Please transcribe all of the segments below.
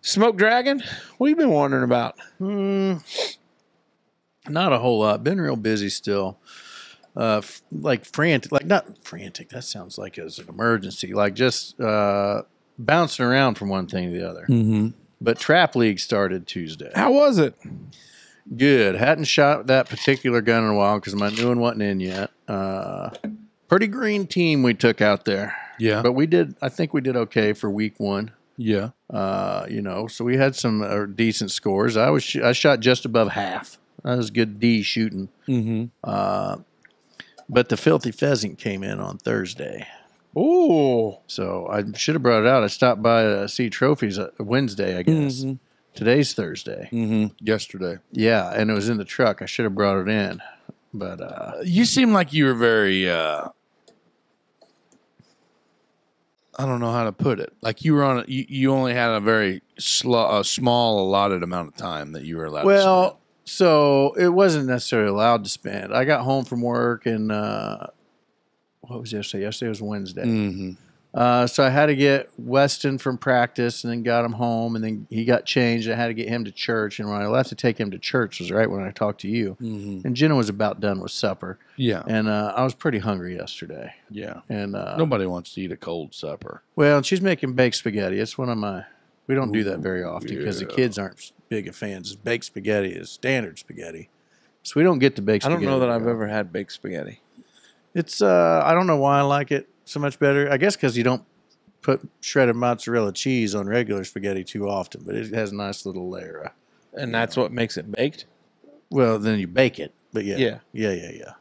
Smoke Dragon, what have you been wondering about? Not a whole lot. Been real busy still. Like frantic, like not frantic. That sounds like it's an emergency. Like just bouncing around from one thing to the other. Mm-hmm. But Trap League started Tuesday. How was it? Good. Hadn't shot that particular gun in a while because my new one wasn't in yet. Pretty green team we took out there. Yeah. But we did. I think we did okay for week one. Yeah. So we had some decent scores. I shot just above half. That was good D shooting. Mm-hmm. But the filthy pheasant came in on Thursday. Ooh. So I should have brought it out. I stopped by to see trophies Wednesday, I guess. Mm-hmm. Today's Thursday. Mm-hmm. Yesterday. Yeah, and it was in the truck. I should have brought it in. But you seem like you were very I don't know how to put it. Like you were on you only had a very small allotted amount of time that you were allowed to spend. So it wasn't necessarily allowed to spend. I got home from work and what was yesterday? Yesterday was Wednesday. Mm-hmm. So I had to get Weston from practice and then got him home and then he got changed. I had to get him to church. And when I left to take him to church was right when I talked to you. Mm-hmm. And Jenna was about done with supper. Yeah. And I was pretty hungry yesterday. Yeah. And nobody wants to eat a cold supper. Well, and she's making baked spaghetti. It's one of my, we don't do that very often because the kids aren't big of fans. Baked spaghetti is standard spaghetti. So we don't get to bake spaghetti. I don't know that I've ever had baked spaghetti. It's, I don't know why I like it so much better. I guess because you don't put shredded mozzarella cheese on regular spaghetti too often, but it has a nice little layer. And that's what makes it baked? Well, then you bake it. But yeah. Yeah.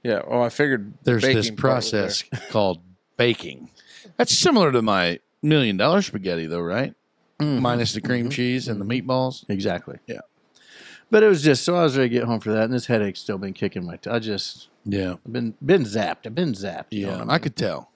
Yeah. Oh, I figured there's baking this part was process called baking. That's similar to my $1 million spaghetti, though, right? Mm-hmm. Minus the cream cheese and the meatballs. Exactly. Yeah. But it was just, so I was ready to get home for that, and this headache's still been kicking my I've been zapped. I've been zapped. You know what I mean? I could tell.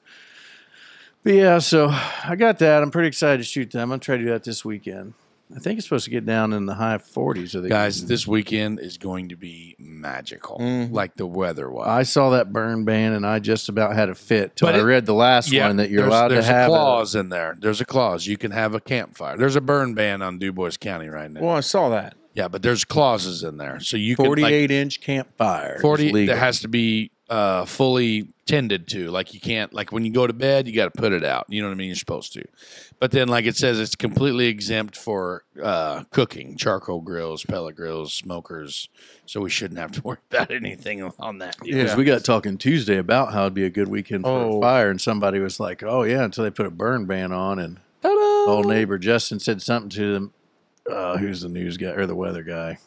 But yeah, so I got that. I'm pretty excited to shoot that. I'm going to try to do that this weekend. I think it's supposed to get down in the high 40s. Guys, this weekend is going to be magical, like the weather-wise. I saw that burn ban, and I just about had a fit till I read the last one that you're allowed to have. There's a clause in there. There's a clause. You can have a campfire. There's a burn ban on DuBois County right now. Well, I saw that. Yeah, but there's clauses in there. So you 48-inch campfire. 40 that has to be fully tended to. Like you can't, like when you go to bed, you got to put it out. You know what I mean? You're supposed to. But then, like it says, it's completely exempt for cooking, charcoal grills, pellet grills, smokers. So we shouldn't have to worry about anything on that. Yeah, we got talking Tuesday about how it'd be a good weekend for a fire, and somebody was like, "Oh yeah," until they put a burn ban on, and old neighbor Justin said something to them. Who's the news guy or the weather guy?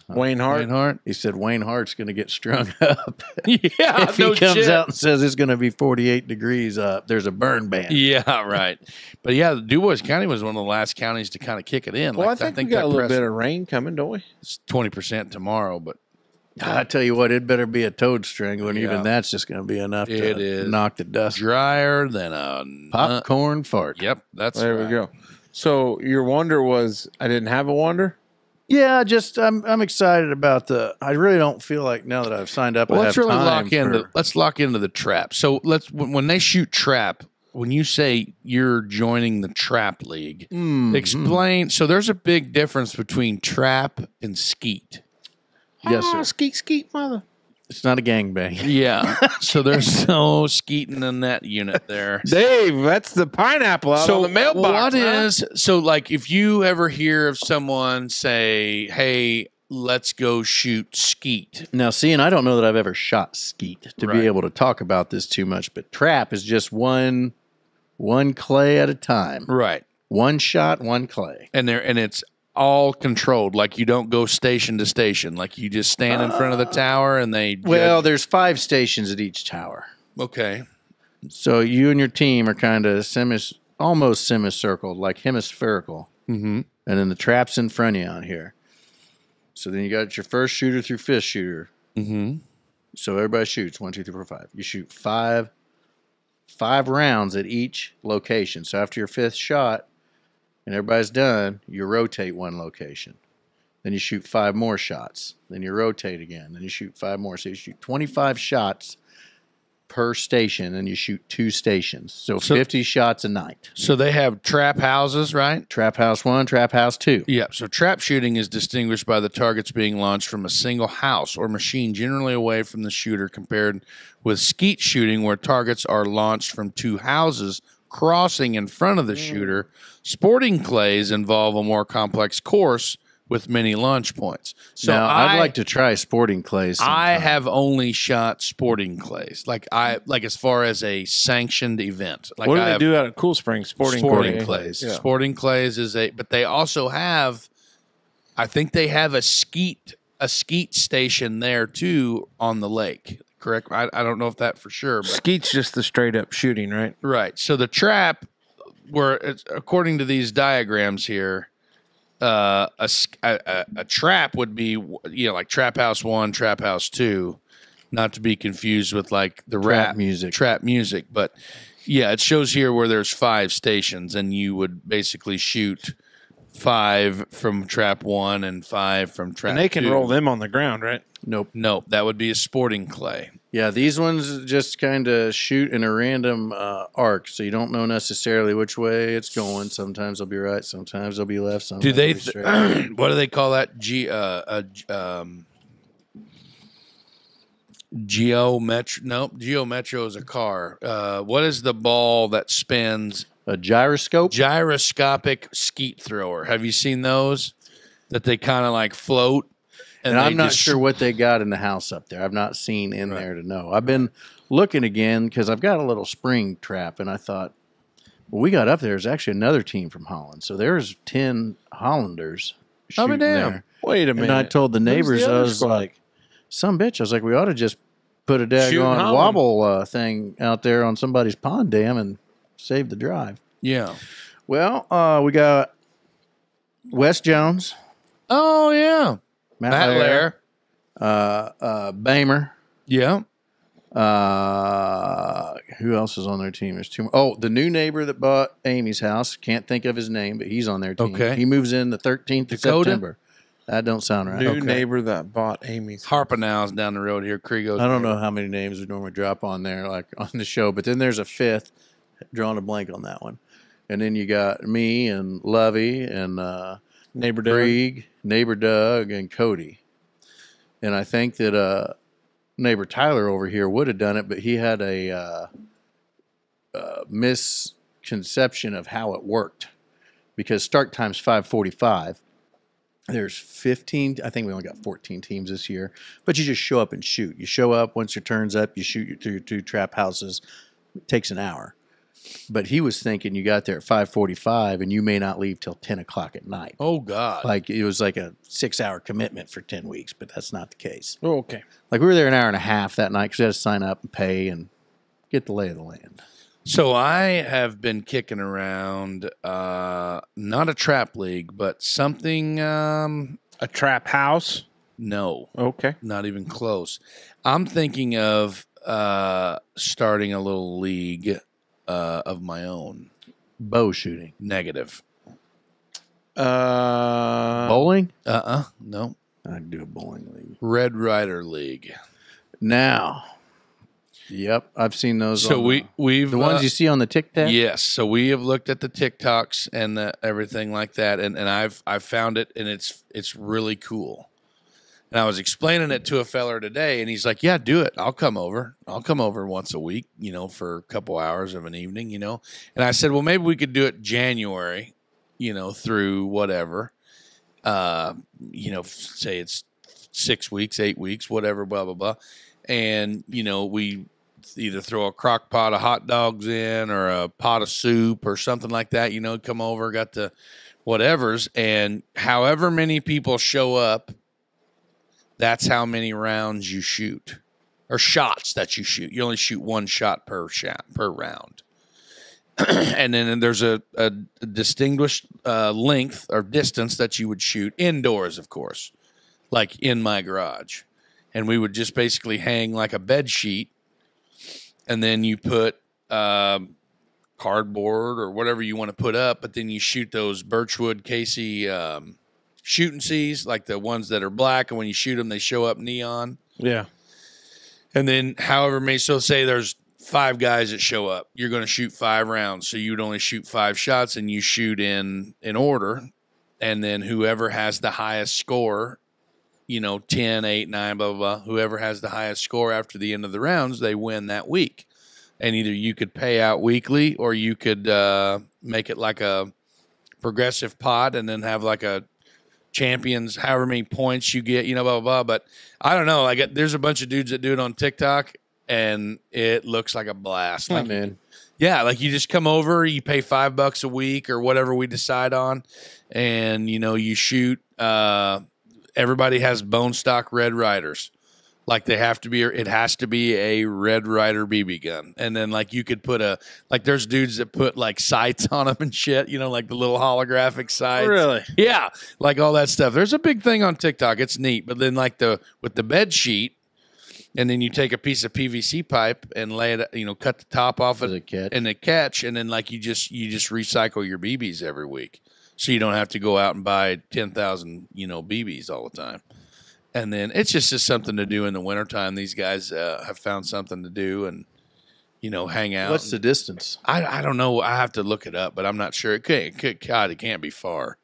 Wayne Hart. He said Wayne Hart's going to get strung up. Yeah, if he comes out and says it's going to be 48 degrees up, there's a burn ban. Yeah, right. But yeah, DuBois County was one of the last counties to kind of kick it in. Well, I think we got a little bit of rain coming, don't we? It's 20% tomorrow, but I tell you what, it better be a toad string, and even that's just going to be enough to knock the dust. Drier than a popcorn fart. Yep, that's there. We go. So your wonder was I didn't have a wonder. Yeah, just I'm excited about I really don't feel like now that I've signed up. Well, let's lock into the trap. So when they shoot trap, when you say you're joining the trap league, explain. So there's a big difference between trap and skeet. Yes, sir. Skeet, mother. It's not a gangbang. Yeah. So there's no skeeting in that unit there. Dave, that's the pineapple out on the mailbox. So like if you ever hear of someone say, hey, let's go shoot skeet. Now, see, and I don't know that I've ever shot skeet to be able to talk about this too much, but trap is just one clay at a time. Right. One shot, one clay. And it's all controlled, like you don't go station to station, like you just stand in front of the tower and they there's 5 stations at each tower. Okay. So you and your team are kind of almost semicircled, like hemispherical. Mm-hmm. And then the trap's in front of you on here. So then you got your first shooter through 5th shooter. Mm-hmm. So everybody shoots 1, 2, 3, 4, 5. You shoot five rounds at each location. So after your 5th shot, and everybody's done, you rotate one location. Then you shoot 5 more shots. Then you rotate again. Then you shoot 5 more. So you shoot 25 shots per station, and you shoot 2 stations. So 50 shots a night. So they have trap houses, right? Trap house 1, trap house 2. Yeah. So trap shooting is distinguished by the targets being launched from a single house or machine, generally away from the shooter, compared with skeet shooting, where targets are launched from 2 houses crossing in front of the shooter. Sporting clays involve a more complex course with many launch points. So now, I'd like to try sporting clays sometime. I have only shot sporting clays, like as far as a sanctioned event. Like what do they do out at Cool Springs? Sporting clays. Yeah. Sporting clays is but they also have, I think they have a skeet station there too on the lake. Correct? I don't know if that for sure. But. Skeet's just the straight up shooting, right? Right. So the trap, according to these diagrams here, a trap would be, like trap house 1, trap house 2, not to be confused with like the trap music. But yeah, it shows here where there's 5 stations, and you would basically shoot 5 from trap 1 and 5 from trap 2. And they can roll them on the ground, right? Nope. That would be a sporting clay. Yeah, these ones just kind of shoot in a random arc, so you don't know necessarily which way it's going. Sometimes they'll be right, sometimes they'll be left. Sometimes Do they? they'll be straight. What do they call that? Geometro? Nope. Geometro is a car. What is the ball that spins? A gyroscope? Gyroscopic skeet thrower. Have you seen those? That they kind of like float. And I'm not sure what they got in the house up there. I've not seen in there to know. I've been looking again because I've got a little spring trap, and I thought, well, we got up there. There's actually another team from Holland. So there's 10 Hollanders shooting there. Wait a minute. And I told the neighbors, I was like, some bitch. I was like, we ought to just put a daggone wobble thing out there on somebody's pond dam and save the drive. Yeah. Well, we got Wes Jones. Oh, yeah. Matt Lair. Bamer. Yeah. Who else is on their team? There's 2 more. Oh, the new neighbor that bought Amy's house. Can't think of his name, but he's on their team. Okay. He moves in the 13th of Dakota? September. That don't sound right. New neighbor that bought Amy's. Harpenau's down the road here. Krigo's. I don't know how many names we normally drop on there, like on the show, but then there's a 5th. Drawing a blank on that one. And then you got me and Lovey and Neighbor Doug. Krieg, Neighbor Doug, and Cody. And I think that Neighbor Tyler over here would have done it, but he had a misconception of how it worked. Because start time's 5:45. There's 15, I think we only got 14 teams this year, but you just show up and shoot. You show up, once your turn's up, you shoot through your 2 trap houses. It takes an hour. But he was thinking you got there at 5:45 and you may not leave till 10 o'clock at night. Oh, God. Like it was like a 6-hour commitment for 10 weeks, but that's not the case. Oh, okay. Like we were there an hour and a half that night because we had to sign up and pay and get the lay of the land. So I have been kicking around, not a trap league, but something. A trap house? No. Okay. Not even close. I'm thinking of starting a little league of my own. Bow shooting. Negative. Bowling? No. I'd do a bowling league. Red Rider League. Now. Yep, I've seen those. So we've the ones you see on the TikTok. Yes, so we have looked at the TikToks and everything like that, and I've found it, and it's really cool. And I was explaining it to a feller today, and he's like, "Yeah, do it. I'll come over. I'll come over once a week, for a couple hours of an evening, And I said, well, maybe we could do it January, through whatever, say it's 6 weeks, 8 weeks, whatever, blah blah blah, and we either throw a crock pot of hot dogs in or a pot of soup or something like that, come over, got the whatevers, and however many people show up, that's how many rounds you shoot or shots that you shoot. You only shoot 1 shot per round. And then there's a distinguished length or distance that you would shoot indoors, of course, like in my garage. And we would just basically hang like a bed sheet, and then you put cardboard or whatever you want to put up, but then you shoot those Birchwood Casey shooting C's, like the ones that are black, and when you shoot them, they show up neon. Yeah. And then however many, so say there's 5 guys that show up, you're going to shoot 5 rounds. So you'd only shoot 5 shots and you shoot in order. And then whoever has the highest score, 10, 8, 9, blah, blah, blah, whoever has the highest score after the end of the rounds, they win that week. And either you could pay out weekly or you could make it like a progressive pot and then have like a champions, however many points you get, blah, blah, blah. But I don't know. Like there's a bunch of dudes that do it on TikTok and it looks like a blast. Like, man. Yeah. Like you just come over, you pay $5 a week or whatever we decide on. And, you shoot, everybody has bone stock Red Riders. Like it has to be a Red Rider BB gun. And then like you could put there's dudes that put like sights on them and shit, like the little holographic sights. Really? Yeah. Like all that stuff. There's a big thing on TikTok. It's neat. But then like with the bed sheet, and then you take a piece of PVC pipe and lay it, cut the top off it and the catch. And then like you just recycle your BBs every week. So you don't have to go out and buy 10,000, BBs all the time. And then it's just something to do in the wintertime. These guys have found something to do and, hang out. What's the distance? I don't know. I have to look it up, but I'm not sure. It can't be far.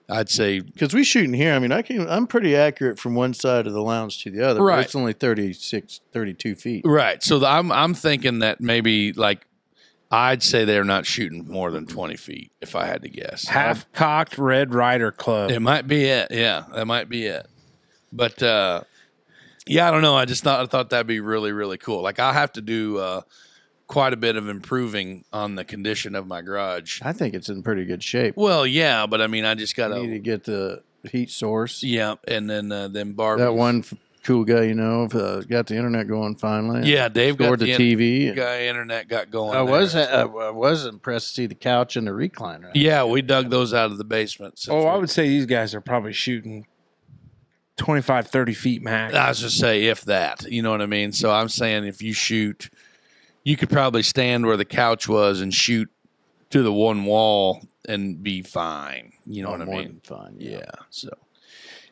I'd say. Because we shoot in here. I mean, I'm pretty accurate from one side of the lounge to the other. Right. But it's only 32 feet. Right. So I'm thinking that maybe like I'd say they're not shooting more than 20 feet if I had to guess. Half-cocked Red Rider Club. It might be it. Yeah, that might be it. But, yeah, I don't know. I thought that'd be really, really cool. Like I'll have to do quite a bit of improving on the condition of my garage. I think it's in pretty good shape. Well, yeah, but I mean, I just got You need to get the heat source. Yeah, and then Barbies. That one cool guy, got the internet going finally. Yeah, Dave got the TV. Guy internet got going. I was impressed to see the couch and the recliner. Yeah, we dug those out of the basement. I would say these guys are probably shooting 25, 30 feet max. I was just say if that, you know what I mean? So I'm saying if you shoot, you could probably stand where the couch was and shoot to the one wall and be fine. You know what I mean? Fine. Yeah. So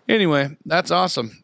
anyway, that's awesome.